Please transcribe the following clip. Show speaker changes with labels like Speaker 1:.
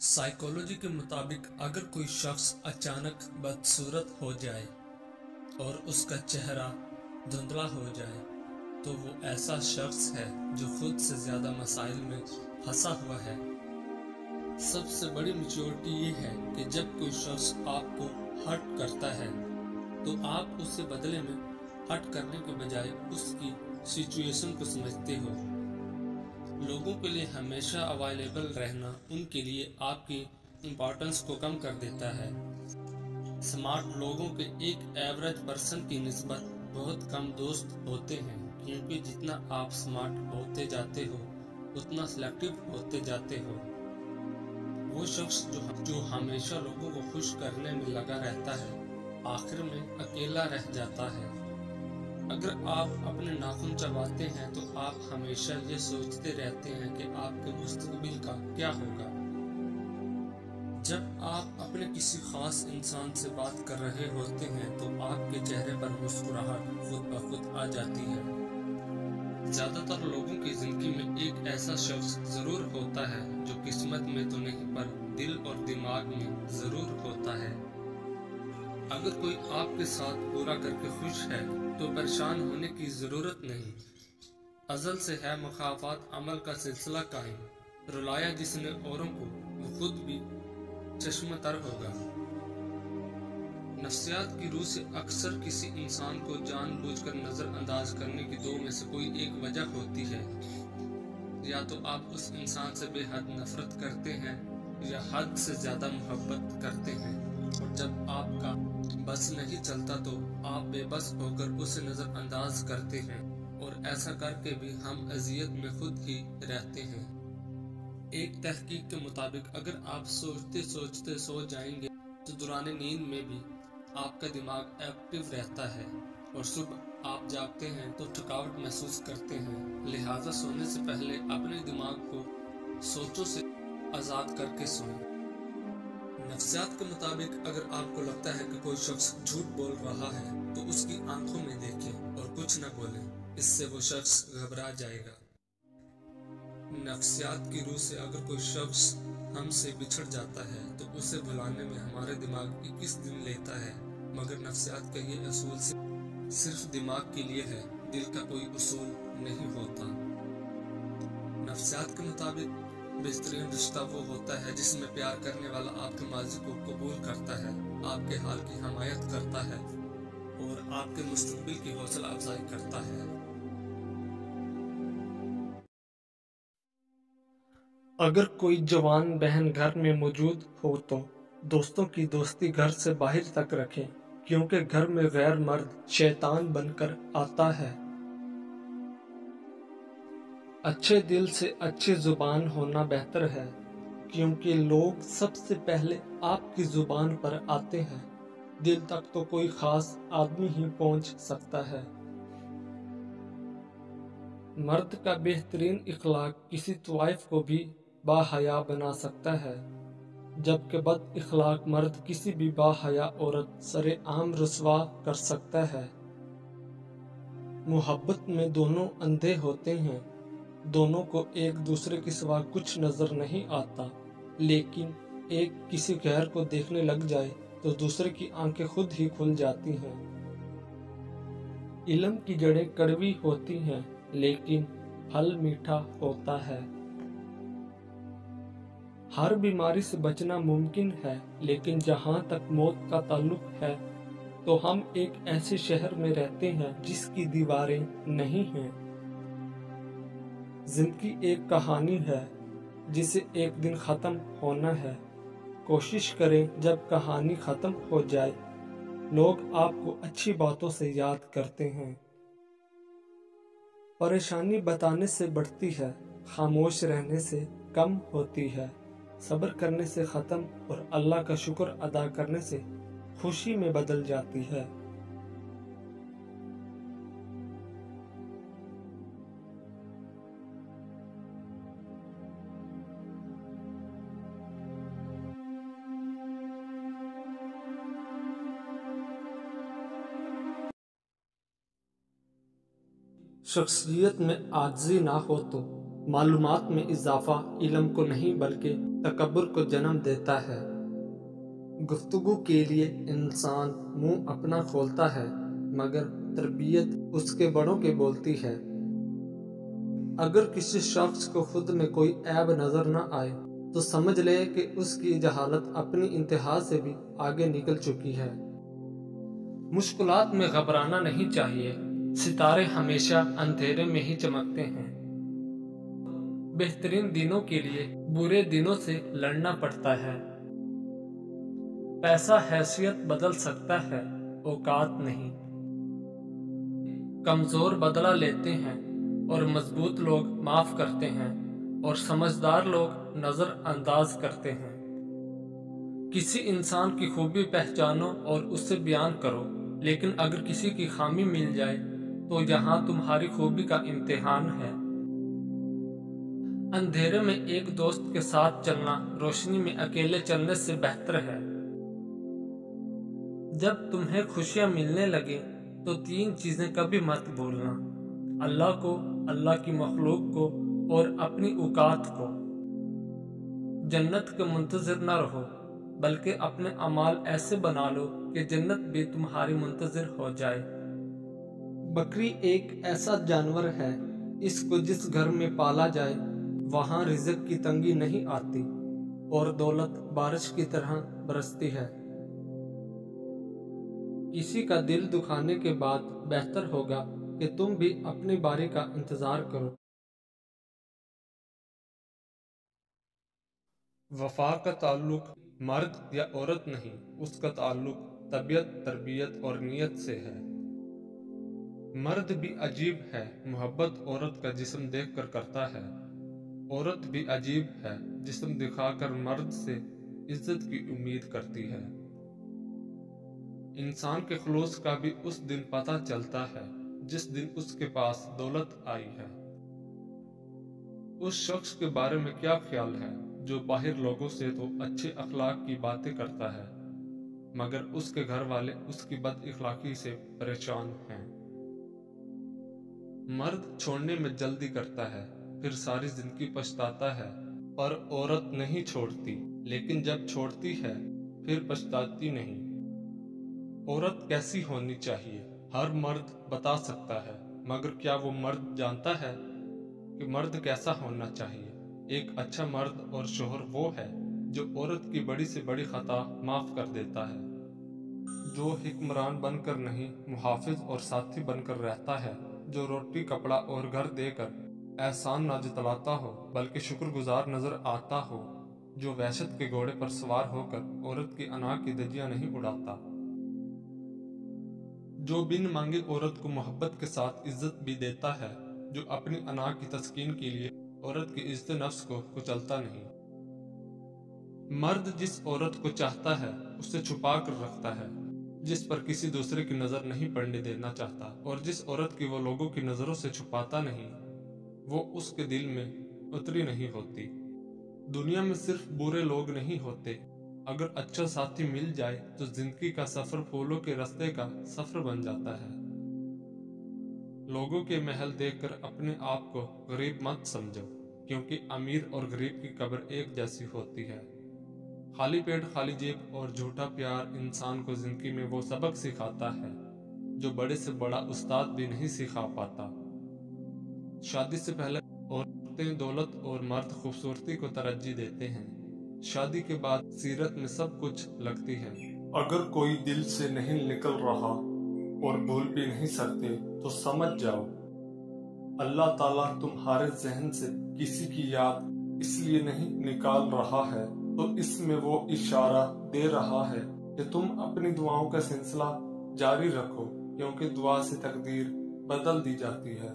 Speaker 1: Psychology کے مطابق اگر کوئی شخص اچانک بدصورت ہو جائے اور اس کا چہرہ دھندلا ہو جائے تو وہ ایسا شخص ہے جو خود سے زیادہ مسائل میں پھنسا ہوا ہے۔ سب سے بڑی میچورٹی یہ ہے کہ جب کوئی شخص آپ کو ہرٹ کرتا ہے تو آپ اس سے بدلے میں ہرٹ کرنے کے بجائے اس کی سچویشن کو سمجھتے ہو۔ لوگوں کے لیے ہمیشہ اویلیبل رہنا ان کے لیے آپ کی امپورٹنس کو کم کر دیتا ہے۔ سمارٹ لوگوں کے ایک ایوریج پرسن کی نسبت بہت کم دوست ہوتے ہیں، کیونکہ جتنا آپ سمارٹ ہوتے جاتے ہو اتنا سلیکٹو ہوتے جاتے ہو۔ وہ شخص جو ہمیشہ لوگوں کو خوش کرنے میں لگا رہتا ہے آخر میں اکیلا رہ جاتا ہے۔ اگر آپ اپنے ناخن چباتے ہیں تو آپ ہمیشہ یہ سوچتے رہتے ہیں کہ آپ کے مستقبل کا کیا ہوگا۔ جب آپ اپنے کسی خاص انسان سے بات کر رہے ہوتے ہیں تو آپ کے چہرے پر مسکراہٹ خود بخود آ جاتی ہے۔ زیادہ تر لوگوں کی زندگی میں ایک ایسا شخص ضرور ہوتا ہے جو قسمت میں تو نہیں پر دل اور دماغ میں ضرور ہوتا ہے۔ اگر کوئی آپ کے ساتھ برا کر کے خوش ہے تو پریشان ہونے کی ضرورت نہیں۔ ازل سے ہے مخافات عمل کا سلسلہ قائم، رلایا جس نے اوروں کو وہ خود بھی چشم تر ہوگا۔ نفسیات کی روح سے اکثر کسی انسان کو جان بوجھ کر نظر انداز کرنے کی دو میں سے کوئی ایک وجہ ہوتی ہے۔ یا تو آپ اس انسان سے بے حد نفرت کرتے ہیں یا حد سے زیادہ محبت کرتے ہیں، اور جب آپ کا بس نہیں چلتا تو آپ بے بس ہو کر اسے نظر انداز کرتے ہیں، اور ایسا کر کے بھی ہم اذیت میں خود ہی رہتے ہیں۔ ایک تحقیق کے مطابق اگر آپ سوچتے سوچتے سو جائیں گے تو دوران نیند میں بھی آپ کا دماغ ایکٹیو رہتا ہے، اور صبح آپ جاگتے ہیں تو تھکاوٹ محسوس کرتے ہیں۔ لہٰذا سونے سے پہلے اپنے دماغ کو سوچوں سے آزاد کر کے سوئیں۔ نفسیات کے مطابق اگر آپ کو لگتا ہے کہ کوئی شخص جھوٹ بول رہا ہے تو اس کی آنکھوں میں دیکھیں اور کچھ نہ بولیں، اس سے وہ شخص گھبرا جائے گا۔ نفسیات کی روح سے اگر کوئی شخص ہم سے بچھڑ جاتا ہے تو اسے بھلانے میں ہمارے دماغ 21 دن لیتا ہے، مگر نفسیات کا یہ اصول صرف دماغ کے لیے ہے، دل کا کوئی اصول نہیں ہوتا۔ نفسیات کے مطابق بہترین رشتہ وہ ہوتا ہے جس میں پیار کرنے والا آپ کے ماضی کو قبول کرتا ہے، آپ کے حال کی حمایت کرتا ہے اور آپ کے مستقبل کی حوصلہ افزائی کرتا ہے۔ اگر کوئی جوان بہن گھر میں موجود ہو تو دوستوں کی دوستی گھر سے باہر تک رکھیں، کیونکہ گھر میں غیر مرد شیطان بن کر آتا ہے۔ اچھے دل سے اچھی زبان ہونا بہتر ہے، کیونکہ لوگ سب سے پہلے آپ کی زبان پر آتے ہیں، دل تک تو کوئی خاص آدمی ہی پہنچ سکتا ہے۔ مرد کا بہترین اخلاق کسی طوائف کو بھی باحیا بنا سکتا ہے، جبکہ بد اخلاق مرد کسی بھی باحیا عورت سرِ عام رسوا کر سکتا ہے۔ محبت میں دونوں اندھے ہوتے ہیں، دونوں کو ایک دوسرے کے سوا کچھ نظر نہیں آتا، لیکن ایک کسی غیر کو دیکھنے لگ جائے تو دوسرے کی آنکھیں خود ہی کھل جاتی ہیں۔ علم کی جڑیں کڑوی ہوتی ہیں لیکن پھل میٹھا ہوتا ہے۔ ہر بیماری سے بچنا ممکن ہے، لیکن جہاں تک موت کا تعلق ہے تو ہم ایک ایسے شہر میں رہتے ہیں جس کی دیواریں نہیں ہیں۔ زندگی ایک کہانی ہے جسے ایک دن ختم ہونا ہے۔ کوشش کریں جب کہانی ختم ہو جائے لوگ آپ کو اچھی باتوں سے یاد کرتے ہیں۔ پریشانی بتانے سے بڑھتی ہے، خاموش رہنے سے کم ہوتی ہے، صبر کرنے سے ختم اور اللہ کا شکر ادا کرنے سے خوشی میں بدل جاتی ہے۔ شخصیت میں عاجزی نہ ہو تو معلومات میں اضافہ علم کو نہیں بلکہ تکبر کو جنم دیتا ہے۔ گفتگو کے لیے انسان منہ اپنا کھولتا ہے، مگر تربیت اس کے بڑوں کی بولتی ہے۔ اگر کسی شخص کو خود میں کوئی عیب نظر نہ آئے تو سمجھ لے کہ اس کی جہالت اپنی انتہا سے بھی آگے نکل چکی ہے۔ مشکلات میں گھبرانا نہیں چاہیے، ستارے ہمیشہ اندھیرے میں ہی چمکتے ہیں۔ بہترین دنوں کے لیے برے دنوں سے لڑنا پڑتا ہے۔ پیسہ حیثیت بدل سکتا ہے، اوقات نہیں۔ کمزور بدلہ لیتے ہیں اور مضبوط لوگ معاف کرتے ہیں، اور سمجھدار لوگ نظر انداز کرتے ہیں۔ کسی انسان کی خوبی پہچانو اور اسے بیان کرو، لیکن اگر کسی کی خامی مل جائے تو یہاں تمہاری خوبی کا امتحان ہے۔ اندھیرے میں ایک دوست کے ساتھ چلنا روشنی میں اکیلے چلنے سے بہتر ہے۔ جب تمہیں خوشیاں ملنے لگیں تو 3 چیزیں کبھی مت بھولنا: اللہ کو، اللہ کی مخلوق کو اور اپنی اوقات کو۔ جنت کے منتظر نہ رہو، بلکہ اپنے اعمال ایسے بنا لو کہ جنت بھی تمہاری منتظر ہو جائے۔ بکری ایک ایسا جانور ہے، اس کو جس گھر میں پالا جائے وہاں رزق کی تنگی نہیں آتی اور دولت بارش کی طرح برستی ہے۔ کسی کا دل دکھانے کے بعد بہتر ہوگا کہ تم بھی اپنی باری کا انتظار کرو۔ وفا کا تعلق مرد یا عورت نہیں، اس کا تعلق طبیعت، تربیت اور نیت سے ہے۔ مرد بھی عجیب ہے، محبت عورت کا جسم دیکھ کر کرتا ہے۔ عورت بھی عجیب ہے، جسم دکھا کر مرد سے عزت کی امید کرتی ہے۔ انسان کے خلوص کا بھی اس دن پتہ چلتا ہے جس دن اس کے پاس دولت آئی ہے۔ اس شخص کے بارے میں کیا خیال ہے جو باہر لوگوں سے تو اچھے اخلاق کی باتیں کرتا ہے، مگر اس کے گھر والے اس کی بد اخلاقی سے پریشان ہیں۔ مرد چھوڑنے میں جلدی کرتا ہے، پھر ساری زندگی پچھتاتا ہے، پر عورت نہیں چھوڑتی، لیکن جب چھوڑتی ہے پھر پچھتاتی نہیں۔ عورت کیسی ہونی چاہیے ہر مرد بتا سکتا ہے، مگر کیا وہ مرد جانتا ہے کہ مرد کیسا ہونا چاہیے؟ ایک اچھا مرد اور شوہر وہ ہے جو عورت کی بڑی سے بڑی خطا معاف کر دیتا ہے، جو حکمران بن کر نہیں، محافظ اور ساتھی بن کر رہتا ہے، جو روٹی، کپڑا اور گھر دے کر احسان نہ جتلاتا ہو بلکہ شکر گزار نظر آتا ہو، جو وحشت کے گھوڑے پر سوار ہو کر عورت کی انا کی دھجیاں نہیں اڑاتا، جو بن مانگے عورت کو محبت کے ساتھ عزت بھی دیتا ہے، جو اپنی انا کی تسکین کے لیے عورت کی عزت نفس کو کچلتا نہیں۔ مرد جس عورت کو چاہتا ہے اسے چھپا کر رکھتا ہے، جس پر کسی دوسرے کی نظر نہیں پڑنے دینا چاہتا، اور جس عورت کی وہ لوگوں کی نظروں سے چھپاتا نہیں، وہ اس کے دل میں اتری نہیں ہوتی۔ دنیا میں صرف برے لوگ نہیں ہوتے، اگر اچھا ساتھی مل جائے تو زندگی کا سفر پھولوں کے رستے کا سفر بن جاتا ہے۔ لوگوں کے محل دیکھ کر اپنے آپ کو غریب مت سمجھو، کیونکہ امیر اور غریب کی قبر ایک جیسی ہوتی ہے۔ خالی پیٹ، خالی جیب اور جھوٹا پیار انسان کو زندگی میں وہ سبق سکھاتا ہے جو بڑے سے بڑا استاد بھی نہیں سکھا پاتا۔ شادی سے پہلے عورتیں دولت اور مرد خوبصورتی کو ترجیح دیتے ہیں، شادی کے بعد سیرت میں سب کچھ لگتی ہے۔ اگر کوئی دل سے نہیں نکل رہا اور بھول بھی نہیں سکتے تو سمجھ جاؤ اللہ تعالیٰ تمہارے ذہن سے کسی کی یاد اس لیے نہیں نکال رہا ہے، تو اس میں وہ اشارہ دے رہا ہے کہ تم اپنی دعاؤں کا سلسلہ جاری رکھو، کیونکہ دعا سے تقدیر بدل دی جاتی ہے۔